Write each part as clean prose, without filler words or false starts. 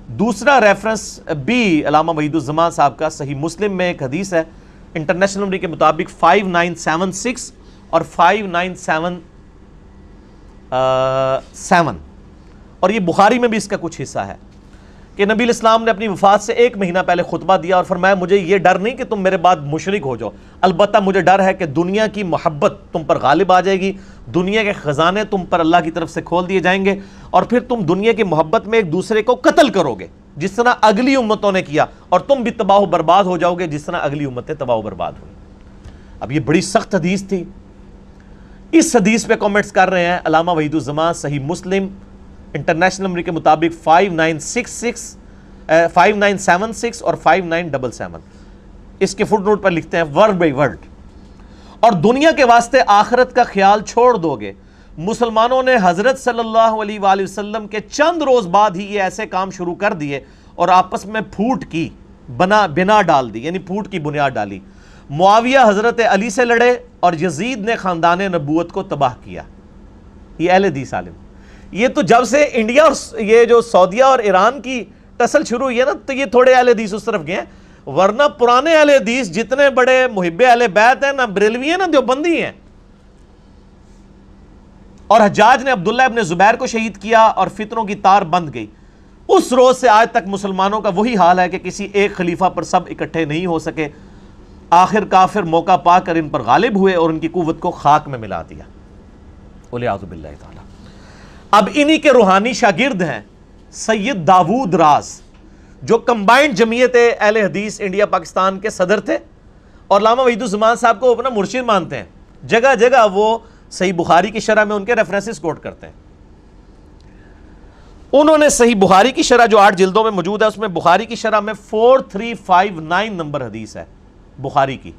دوسرا ریفرنس بھی علامہ وحید الزمان صاحب کا صحیح مسلم میں ایک حدیث ہے انٹرنیشنل نمبر کے مطابق 5976 اور 5977 اور یہ بخاری میں بھی اس کا کچھ حصہ ہے کہ نبی الاسلام نے اپنی وفات سے 1 مہینہ پہلے خطبہ دیا اور فرمایا مجھے یہ ڈر نہیں کہ تم میرے بعد مشرک ہو جاؤ، البتہ مجھے ڈر ہے کہ دنیا کی محبت تم پر غالب آ جائے گی، دنیا کے خزانے تم پر اللہ کی طرف سے کھول دیے جائیں گے اور پھر تم دنیا کی محبت میں ایک دوسرے کو قتل کرو گے جس طرح اگلی امتوں نے کیا، اور تم بھی تباہ و برباد ہو جاؤ گے جس طرح اگلی امتیں تباہ و برباد ہوئی۔ اب یہ بڑی سخت حدیث تھی، اس حدیث پہ کامنٹس کر رہے ہیں علامہ وحید الزمان صحیح مسلم انٹرنیشنل نمبر کے مطابق 5976 اور 5977 اس کے فٹ نوٹ پر لکھتے ہیں ورڈ بائی ورڈ، اور دنیا کے واسطے آخرت کا خیال چھوڑ دو گے۔ مسلمانوں نے حضرت صلی اللہ علیہ وآلہ وسلم کے چند روز بعد ہی یہ ایسے کام شروع کر دیے اور آپس میں پھوٹ کی بنا ڈال دی، یعنی پھوٹ کی بنیاد ڈالی۔ معاویہ حضرت علی سے لڑے اور یزید نے خاندان نبوت کو تباہ کیا۔ یہ اہل حدیث عالم، یہ تو جب سے انڈیا اور یہ جو سعودیہ اور ایران کی ٹسل شروع ہوئی ہے نا تو یہ تھوڑے اہل حدیث اس طرف گئے ہیں، ورنہ پرانے اہل حدیث جتنے بڑے محب اہل بیت ہیں، نہ بریلوی ہیں نہ دیوبندی ہیں۔ اور حجاج نے عبداللہ ابن زبیر کو شہید کیا اور فتنوں کی تار بند گئی۔ اس روز سے آج تک مسلمانوں کا وہی حال ہے کہ کسی ایک خلیفہ پر سب اکٹھے نہیں ہو سکے، آخر کافر موقع پا کر ان پر غالب ہوئے اور ان کی قوت کو خاک میں ملا دیا۔ وَلِعَاذُ بِاللَّهِ تعالی۔ اب انہی کے روحانی شاگرد ہیں سید داود راز، جو کمبائنڈ جمعیت اہل حدیث انڈیا پاکستان کے صدر تھے اور علامہ وحید الزمان صاحب کو اپنا مرشد مانتے ہیں۔ جگہ جگہ وہ صحیح بخاری کی شرح میں ان کے ریفرنسز کوٹ کرتے ہیں۔ انہوں نے صحیح بخاری کی شرح جو 8 جلدوں میں موجود ہے، اس میں بخاری کی شرح میں 4359 نمبر حدیث ہے بخاری کی،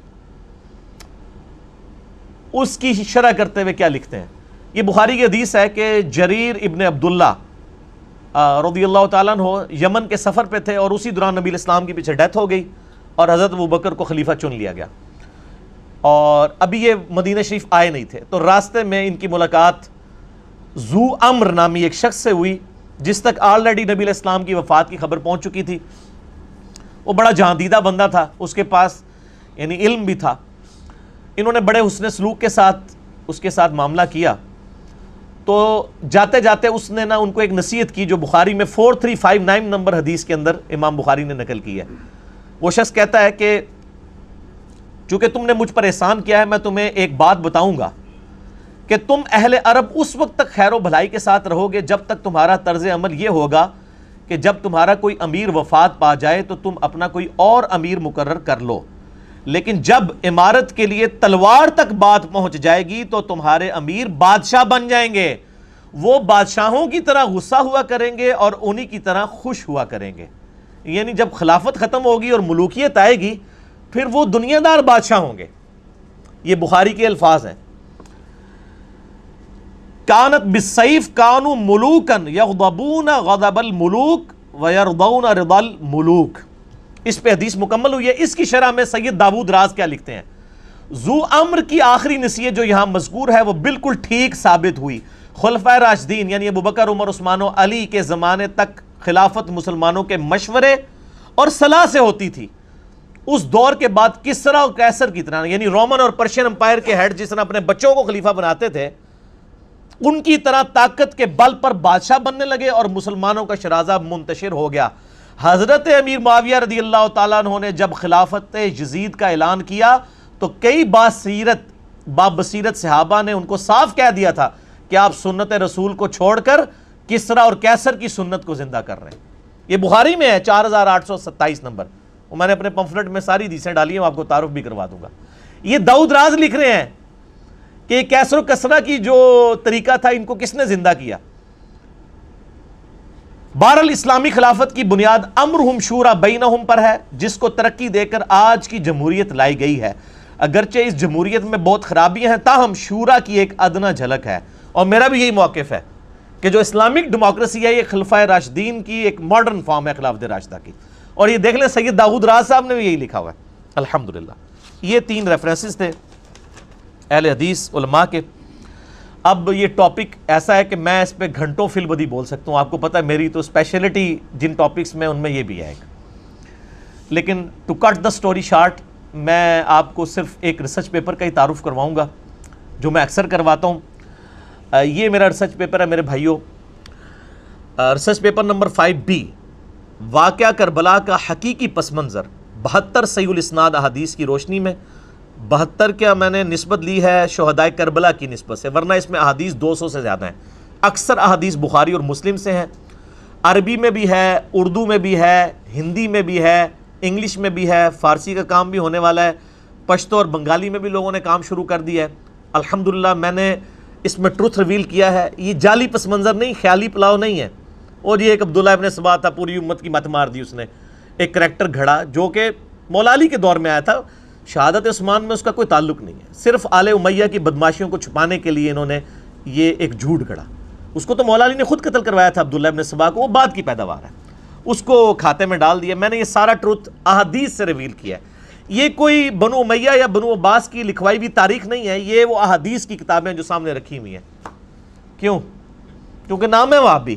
اس کی شرح کرتے ہوئے کیا لکھتے ہیں؟ یہ بخاری کی حدیث ہے کہ جریر ابن عبداللہ رضی اللہ تعالیٰ عنہ یمن کے سفر پہ تھے اور اسی دوران نبی الاسلام کی پیچھے ڈیتھ ہو گئی اور حضرت ابوبکر کو خلیفہ چن لیا گیا، اور ابھی یہ مدینہ شریف آئے نہیں تھے، تو راستے میں ان کی ملاقات ذو امر نامی ایک شخص سے ہوئی جس تک آلریڈی نبی الاسلام کی وفات کی خبر پہنچ چکی تھی۔ وہ بڑا جہاندیدہ بندہ تھا، اس کے پاس یعنی علم بھی تھا۔ انہوں نے بڑے حسن سلوک کے ساتھ اس کے ساتھ معاملہ کیا، تو جاتے جاتے اس نے نا ان کو ایک نصیحت کی جو بخاری میں 4359 نمبر حدیث کے اندر امام بخاری نے نقل کی ہے۔ وہ شخص کہتا ہے کہ چونکہ تم نے مجھ پر احسان کیا ہے، میں تمہیں ایک بات بتاؤں گا کہ تم اہل عرب اس وقت تک خیر و بھلائی کے ساتھ رہو گے جب تک تمہارا طرز عمل یہ ہوگا کہ جب تمہارا کوئی امیر وفات پا جائے تو تم اپنا کوئی اور امیر مقرر کر لو، لیکن جب عمارت کے لیے تلوار تک بات پہنچ جائے گی تو تمہارے امیر بادشاہ بن جائیں گے، وہ بادشاہوں کی طرح غصہ ہوا کریں گے اور انہی کی طرح خوش ہوا کریں گے۔ یعنی جب خلافت ختم ہوگی اور ملوکیت آئے گی پھر وہ دنیا دار بادشاہ ہوں گے۔ یہ بخاری کے الفاظ ہیں۔ کانت بالسیف کانوا ملوکا یغضبون غضب الملوک ویرضون رضا الملوک۔ اس پہ حدیث مکمل ہوئی ہے۔ اس کی شرح میں سید داود راز کیا لکھتے ہیں؟ ذو امر کی آخری نصیحت جو یہاں مذکور ہے وہ بالکل ٹھیک ثابت ہوئی۔ خلفائے راشدین یعنی ابوبکر، عمر، عثمان و علی کے زمانے تک خلافت مسلمانوں کے مشورے اور صلاح سے ہوتی تھی۔ اس دور کے بعد کسرا اور قیصر کی طرح یعنی رومن اور پرشین امپائر کے ہیڈ جس طرح اپنے بچوں کو خلیفہ بناتے تھے، ان کی طرح طاقت کے بل پر بادشاہ بننے لگے اور مسلمانوں کا شرازہ منتشر ہو گیا۔ حضرت امیر معاویہ رضی اللہ تعالیٰ عنہ نے جب خلافت یزید کا اعلان کیا تو کئی بابصیرت صحابہ نے ان کو صاف کہہ دیا تھا کہ آپ سنت رسول کو چھوڑ کر کسرا اور قیصر کی سنت کو زندہ کر رہے ہیں۔ یہ بخاری میں ہے 4827 نمبر، وہ میں نے اپنے پمفلٹ میں ساری حدیثیں ڈالی ہیں، میں آپ کو تعارف بھی کروا دوں گا۔ یہ داؤد راز لکھ رہے ہیں کہ قیصر و کسرا کی جو طریقہ تھا ان کو کس نے زندہ کیا۔ بہرحال اسلامی خلافت کی بنیاد امرہم شورا بینہم پر ہے، جس کو ترقی دے کر آج کی جمہوریت لائی گئی ہے۔ اگرچہ اس جمہوریت میں بہت خرابیاں ہیں تاہم شورا کی ایک ادنا جھلک ہے، اور میرا بھی یہی موقف ہے کہ جو اسلامک ڈیموکریسی ہے یہ خلفائے راشدین کی ایک ماڈرن فارم ہے خلافت راشدہ کی، اور یہ دیکھ لیں سید داؤد راز صاحب نے بھی یہی لکھا ہوا ہے الحمدللہ۔ یہ 3 ریفرنسز تھے اہل حدیث علماء کے۔ اب یہ ٹاپک ایسا ہے کہ میں اس پہ گھنٹوں فی البدی بول سکتا ہوں. آپ کو پتہ ہے میری تو اسپیشلٹی جن ٹاپکس میں ان میں یہ بھی ہے ایک. لیکن to cut the story short, میں آپ کو صرف ایک ریسرچ پیپر کا ہی تعارف کرواؤں گا جو میں اکثر کرواتا ہوں. یہ میرا ریسرچ پیپر ہے میرے بھائیوں، ریسرچ پیپر نمبر 5B، واقعہ کربلا کا حقیقی پس منظر 72 صحیح الاسناد احادیث کی روشنی میں. 72 کیا میں نے نسبت لی ہے شہدائے کربلا کی نسبت سے، ورنہ اس میں احادیث 200 سے زیادہ ہیں. اکثر احادیث بخاری اور مسلم سے ہیں، عربی میں بھی ہے، اردو میں بھی ہے، ہندی میں بھی ہے، انگلش میں بھی ہے، فارسی کا کام بھی ہونے والا ہے، پشتو اور بنگالی میں بھی لوگوں نے کام شروع کر دیا ہے. الحمدللہ میں نے اس میں ٹروتھ ریویل کیا ہے. یہ جعلی پس منظر نہیں، خیالی پلاؤ نہیں ہے. اور یہ ایک عبداللہ ابن سبا تھا، پوری امت کی مت مار دی اس نے. ایک کریکٹر گھڑا جو کہ مولا علی کے دور میں آیا تھا، شہادت عثمان میں اس کا کوئی تعلق نہیں ہے. صرف آل امیہ کی بدماشیوں کو چھپانے کے لیے انہوں نے یہ ایک جھوٹ گھڑا. اس کو تو مولا علی نے خود قتل کروایا تھا عبداللہ ابن سبا کو، وہ بعد کی پیداوار ہے. اس کو کھاتے میں ڈال دیا. میں نے یہ سارا ٹروتھ احادیث سے ریویل کیا ہے. یہ کوئی بنو امیہ یا بنو عباس کی لکھوائی ہوئی تاریخ نہیں ہے، یہ وہ احادیث کی کتابیں جو سامنے رکھی ہوئی ہیں. کیوں؟ کیونکہ نام ہے وہابی.